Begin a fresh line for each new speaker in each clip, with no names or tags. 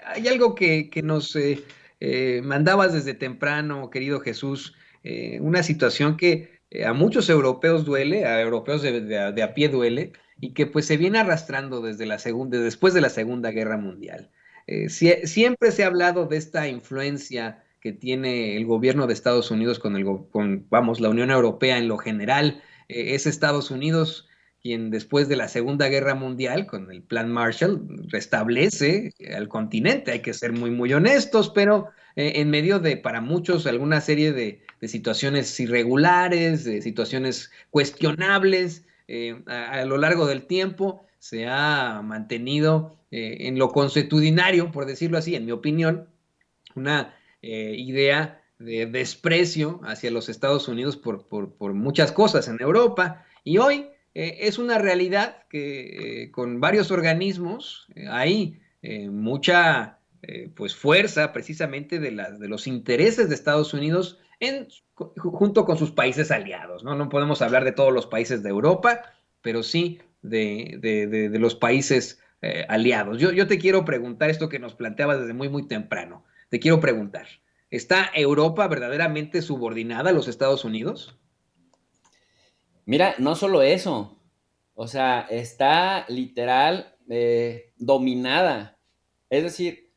hay algo que nos mandabas desde temprano, querido Jesús, una situación que a muchos europeos duele, a europeos de a pie duele, y que pues se viene arrastrando desde la segunda, después de la Segunda Guerra Mundial. Siempre se ha hablado de esta influencia que tiene el gobierno de Estados Unidos vamos, la Unión Europea en lo general. Es Estados Unidos quien después de la Segunda Guerra Mundial, con el Plan Marshall, restablece al continente. Hay que ser muy, muy honestos, pero en medio de, para muchos, alguna serie de situaciones irregulares, de situaciones cuestionables, a lo largo del tiempo se ha mantenido en lo consuetudinario, por decirlo así, en mi opinión, una idea de desprecio hacia los Estados Unidos por muchas cosas en Europa. Y hoy es una realidad que con varios organismos hay mucha pues fuerza precisamente de los intereses de Estados Unidos junto con sus países aliados, ¿no? No podemos hablar de todos los países de Europa, pero sí de los países aliados. Yo te quiero preguntar esto que nos planteabas desde muy, muy temprano. Te quiero preguntar, ¿está Europa verdaderamente subordinada a los Estados Unidos?
Mira, no solo eso, o sea, está literal dominada. Es decir,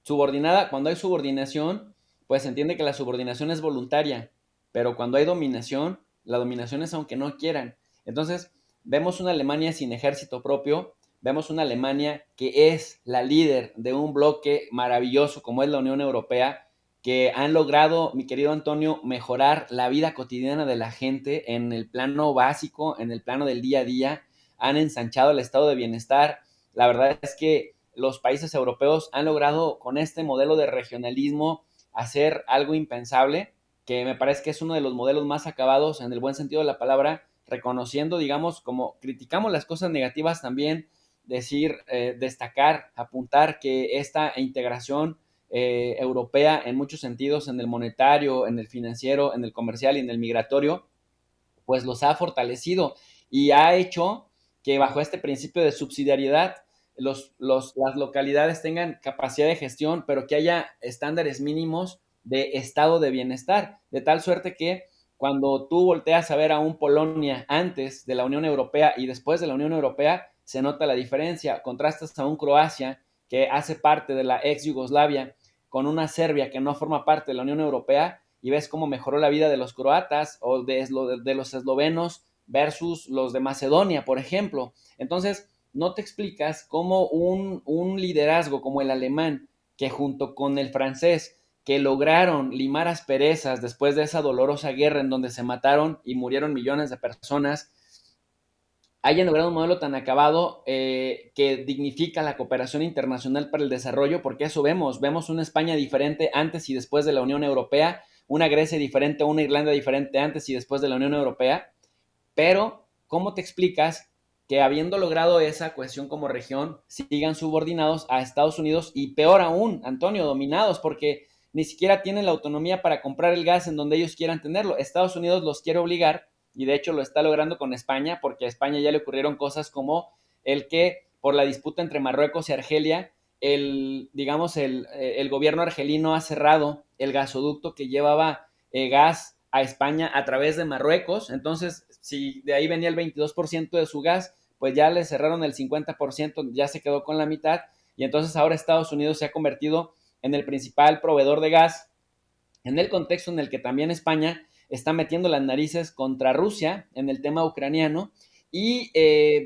subordinada, cuando hay subordinación, pues se entiende que la subordinación es voluntaria, pero cuando hay dominación, la dominación es aunque no quieran. Entonces, vemos una Alemania sin ejército propio, vemos una Alemania que es la líder de un bloque maravilloso como es la Unión Europea, que han logrado, mi querido Antonio, mejorar la vida cotidiana de la gente en el plano básico, en el plano del día a día, han ensanchado el estado de bienestar. La verdad es que los países europeos han logrado con este modelo de regionalismo hacer algo impensable, que me parece que es uno de los modelos más acabados en el buen sentido de la palabra, reconociendo, digamos, como criticamos las cosas negativas también, decir, destacar, apuntar que esta integración europea en muchos sentidos, en el monetario, en el financiero, en el comercial y en el migratorio, pues los ha fortalecido y ha hecho que bajo este principio de subsidiariedad las localidades tengan capacidad de gestión, pero que haya estándares mínimos de estado de bienestar, de tal suerte que cuando tú volteas a ver a un Polonia antes de la Unión Europea y después de la Unión Europea, se nota la diferencia. Contrastas a un Croacia que hace parte de la ex Yugoslavia con una Serbia que no forma parte de la Unión Europea y ves cómo mejoró la vida de los croatas o de los eslovenos versus los de Macedonia, por ejemplo. Entonces, no te explicas cómo un liderazgo como el alemán, que junto con el francés, que lograron limar asperezas después de esa dolorosa guerra en donde se mataron y murieron millones de personas, hayan logrado un modelo tan acabado que dignifica la cooperación internacional para el desarrollo, porque eso vemos una España diferente antes y después de la Unión Europea, una Grecia diferente, una Irlanda diferente antes y después de la Unión Europea, pero ¿cómo te explicas que habiendo logrado esa cohesión como región, sigan subordinados a Estados Unidos y peor aún, Antonio, dominados, porque ni siquiera tienen la autonomía para comprar el gas en donde ellos quieran tenerlo? Estados Unidos los quiere obligar y de hecho lo está logrando con España, porque a España ya le ocurrieron cosas como el que por la disputa entre Marruecos y Argelia, digamos, el gobierno argelino ha cerrado el gasoducto que llevaba gas a España a través de Marruecos. Entonces, si de ahí venía el 22% de su gas, pues ya le cerraron el 50%, ya se quedó con la mitad. Y entonces ahora Estados Unidos se ha convertido en el principal proveedor de gas, en el contexto en el que también España está metiendo las narices contra Rusia en el tema ucraniano. Y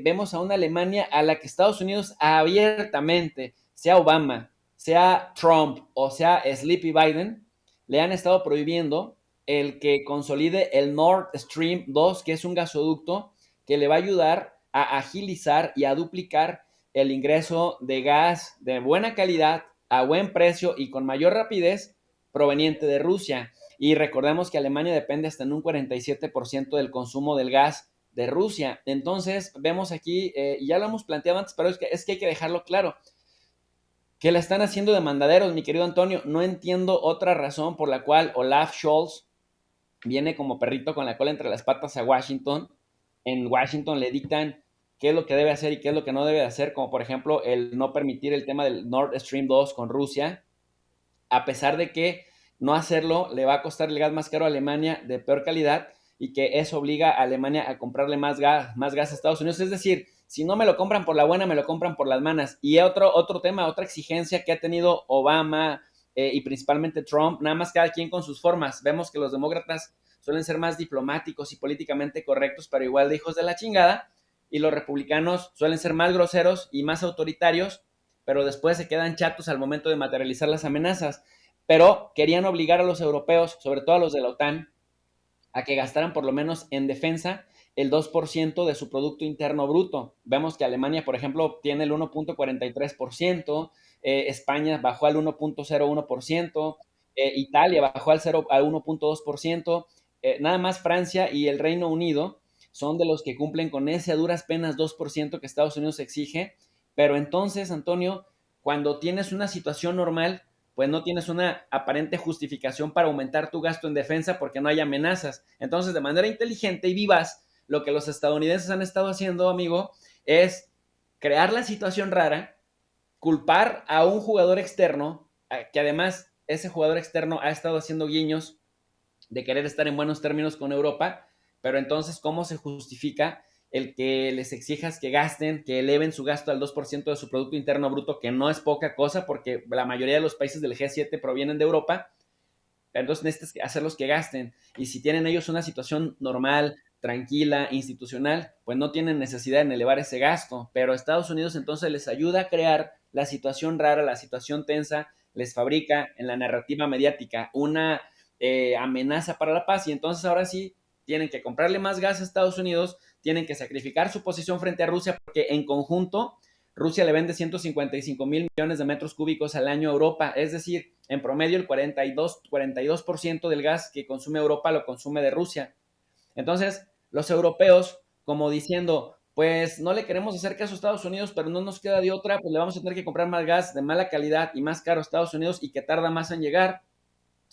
vemos a una Alemania a la que Estados Unidos abiertamente, sea Obama, sea Trump o sea Sleepy Biden, le han estado prohibiendo el que consolide el Nord Stream 2, que es un gasoducto que le va a ayudar a agilizar y a duplicar el ingreso de gas de buena calidad, a buen precio y con mayor rapidez proveniente de Rusia. Y recordemos que Alemania depende hasta en un 47% del consumo del gas de Rusia. Entonces, vemos aquí, y ya lo hemos planteado antes, pero es que hay que dejarlo claro, que la están haciendo de mandaderos, mi querido Antonio. No entiendo otra razón por la cual Olaf Scholz viene como perrito con la cola entre las patas a Washington. En Washington le dictan qué es lo que debe hacer y qué es lo que no debe hacer, como por ejemplo el no permitir el tema del Nord Stream 2 con Rusia, a pesar de que no hacerlo le va a costar el gas más caro a Alemania de peor calidad y que eso obliga a Alemania a comprarle más gas a Estados Unidos. Es decir, si no me lo compran por la buena, me lo compran por las malas. Y otro tema, otra exigencia que ha tenido Obama y principalmente Trump, nada más cada quien con sus formas. Vemos que los demócratas suelen ser más diplomáticos y políticamente correctos, pero igual de hijos de la chingada, y los republicanos suelen ser más groseros y más autoritarios, pero después se quedan chatos al momento de materializar las amenazas. Pero querían obligar a los europeos, sobre todo a los de la OTAN, a que gastaran por lo menos en defensa el 2% de su Producto Interno Bruto. Vemos que Alemania, por ejemplo, tiene el 1.43%, España bajó al 1.01%, Italia bajó al 1.2%, nada más Francia y el Reino Unido son de los que cumplen con ese a duras penas 2% que Estados Unidos exige, pero entonces, Antonio, cuando tienes una situación normal, pues no tienes una aparente justificación para aumentar tu gasto en defensa porque no hay amenazas. Entonces, de manera inteligente y vivaz, lo que los estadounidenses han estado haciendo, amigo, es crear la situación rara, culpar a un jugador externo, que además ese jugador externo ha estado haciendo guiños de querer estar en buenos términos con Europa, pero entonces, ¿cómo se justifica el que les exijas que gasten, que eleven su gasto al 2% de su Producto Interno Bruto, que no es poca cosa porque la mayoría de los países del G7 provienen de Europa? Entonces necesitas hacerlos que gasten. Y si tienen ellos una situación normal, tranquila, institucional, pues no tienen necesidad en elevar ese gasto. Pero Estados Unidos entonces les ayuda a crear la situación rara, la situación tensa, les fabrica en la narrativa mediática una amenaza para la paz y entonces ahora sí tienen que comprarle más gas a Estados Unidos, tienen que sacrificar su posición frente a Rusia porque en conjunto Rusia le vende 155,000 millones de metros cúbicos al año a Europa, es decir, en promedio el 42% del gas que consume Europa lo consume de Rusia. Entonces, los europeos, como diciendo, pues no le queremos hacer caso a Estados Unidos, pero no nos queda de otra, pues le vamos a tener que comprar más gas de mala calidad y más caro a Estados Unidos y que tarda más en llegar.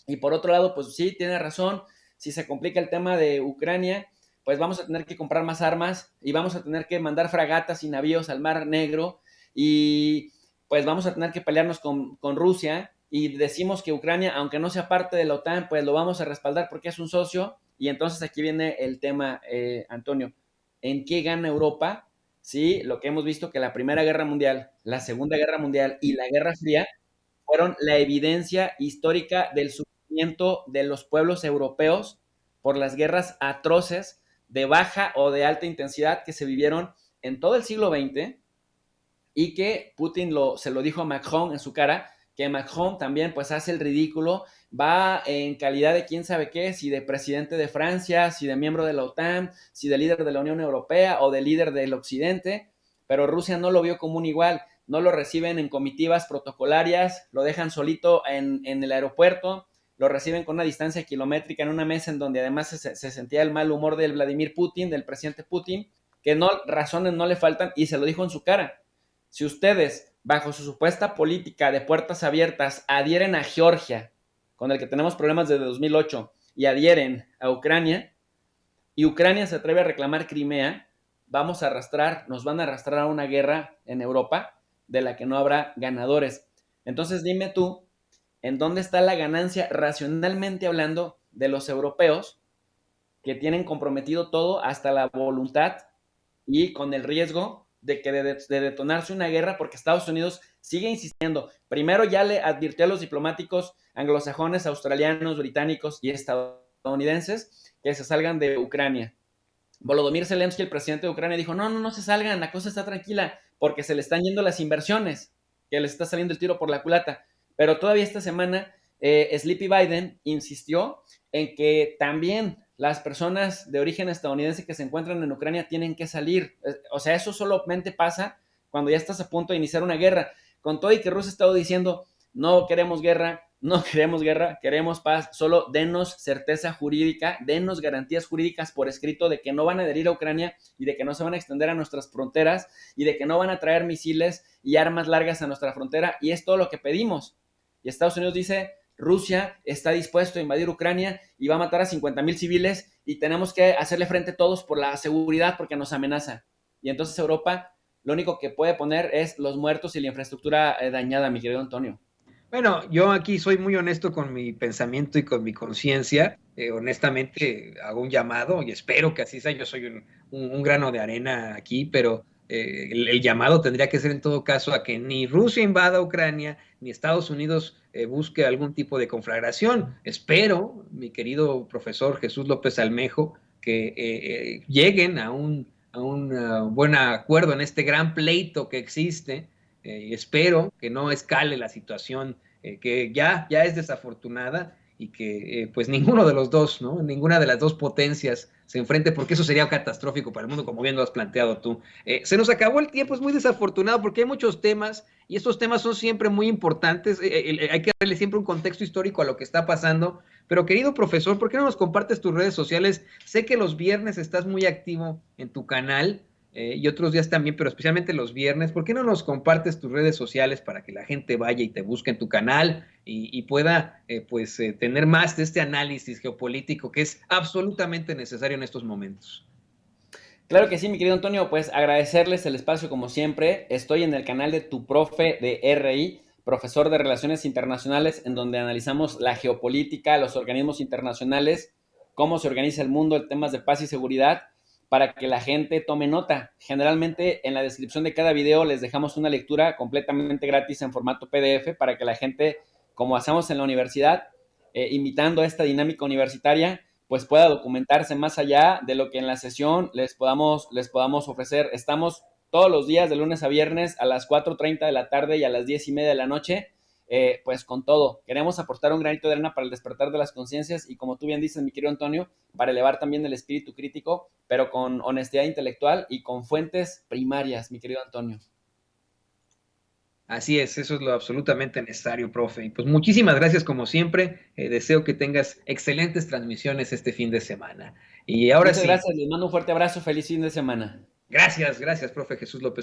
Y por otro lado, pues sí, tiene razón, si se complica el tema de Ucrania, pues vamos a tener que comprar más armas y vamos a tener que mandar fragatas y navíos al Mar Negro y pues vamos a tener que pelearnos con Rusia y decimos que Ucrania, aunque no sea parte de la OTAN, pues lo vamos a respaldar porque es un socio y entonces aquí viene el tema, Antonio, ¿en qué gana Europa? Sí, lo que hemos visto que la Primera Guerra Mundial, la Segunda Guerra Mundial y la Guerra Fría fueron la evidencia histórica del sufrimiento de los pueblos europeos por las guerras atroces de baja o de alta intensidad que se vivieron en todo el siglo XX y que Putin se lo dijo a Macron en su cara, que Macron también pues hace el ridículo, va en calidad de quién sabe qué, si de presidente de Francia, si de miembro de la OTAN, si de líder de la Unión Europea o de líder del Occidente, pero Rusia no lo vio como un igual, no lo reciben en comitivas protocolarias, lo dejan solito en el aeropuerto, lo reciben con una distancia kilométrica en una mesa en donde además se sentía el mal humor del Vladimir Putin, del presidente Putin, que no razones no le faltan y se lo dijo en su cara. Si ustedes, bajo su supuesta política de puertas abiertas, adhieren a Georgia, con el que tenemos problemas desde 2008, y adhieren a Ucrania, y Ucrania se atreve a reclamar Crimea, nos van a arrastrar a una guerra en Europa de la que no habrá ganadores. Entonces dime tú, ¿en dónde está la ganancia racionalmente hablando de los europeos que tienen comprometido todo hasta la voluntad y con el riesgo de que de detonarse una guerra porque Estados Unidos sigue insistiendo? Primero ya le advirtió a los diplomáticos anglosajones, australianos, británicos y estadounidenses que se salgan de Ucrania. Volodymyr Zelensky, el presidente de Ucrania, dijo, no, no, no se salgan, la cosa está tranquila, porque se le están yendo las inversiones, que les está saliendo el tiro por la culata. Pero todavía esta semana, Sleepy Biden insistió en que también las personas de origen estadounidense que se encuentran en Ucrania tienen que salir. O sea, eso solamente pasa cuando ya estás a punto de iniciar una guerra. Con todo y que Rusia ha estado diciendo, no queremos guerra, no queremos guerra, queremos paz, solo denos certeza jurídica, denos garantías jurídicas por escrito de que no van a adherir a Ucrania y de que no se van a extender a nuestras fronteras y de que no van a traer misiles y armas largas a nuestra frontera, y es todo lo que pedimos. Y Estados Unidos dice, Rusia está dispuesto a invadir Ucrania y va a matar a 50,000 civiles y tenemos que hacerle frente todos por la seguridad porque nos amenaza. y entonces Europa lo único que puede poner es los muertos y la infraestructura dañada, mi querido Antonio.
Bueno, yo aquí soy muy honesto con mi pensamiento y con mi conciencia. Honestamente, hago un llamado y espero que así sea. Yo soy un grano de arena aquí, pero el llamado tendría que ser en todo caso a que ni Rusia invada Ucrania, ni Estados Unidos busque algún tipo de conflagración. Espero, mi querido profesor Jesús López Almejo, que lleguen a un buen acuerdo en este gran pleito que existe. Espero que no escale la situación que ya es desafortunada y que pues ninguno de los dos, ¿no? Ninguna de las dos potencias se enfrente porque eso sería catastrófico para el mundo, como bien lo has planteado tú. Se nos acabó el tiempo, es muy desafortunado porque hay muchos temas y estos temas son siempre muy importantes. Hay que darle siempre un contexto histórico a lo que está pasando. Pero querido profesor, ¿por qué no nos compartes tus redes sociales? Sé que los viernes estás muy activo en tu canal y otros días también, pero especialmente los viernes. ¿Por qué no nos compartes tus redes sociales para que la gente vaya y te busque en tu canal y pueda pues tener más de este análisis geopolítico que es absolutamente necesario en estos momentos?
Claro que sí, mi querido Antonio, pues agradecerles el espacio como siempre. Estoy en el canal de Tu Profe de RI, profesor de Relaciones Internacionales, en donde analizamos la geopolítica, los organismos internacionales, cómo se organiza el mundo en temas de paz y seguridad, para que la gente tome nota. Generalmente en la descripción de cada video les dejamos una lectura completamente gratis en formato PDF para que la gente, como hacemos en la universidad, imitando esta dinámica universitaria, pues pueda documentarse más allá de lo que en la sesión les podamos ofrecer. Estamos todos los días de lunes a viernes a las 4:30 de la tarde y a las 10:30 de la noche, pues con todo. Queremos aportar un granito de arena para el despertar de las conciencias y como tú bien dices, mi querido Antonio, para elevar también el espíritu crítico, pero con honestidad intelectual y con fuentes primarias, mi querido Antonio.
Así es, eso es lo absolutamente necesario, profe. Y pues muchísimas gracias como siempre. Deseo que tengas excelentes transmisiones este fin de semana. Y ahora
Muchas
sí,
gracias, les mando un fuerte abrazo, feliz fin de semana.
gracias, profe Jesús López.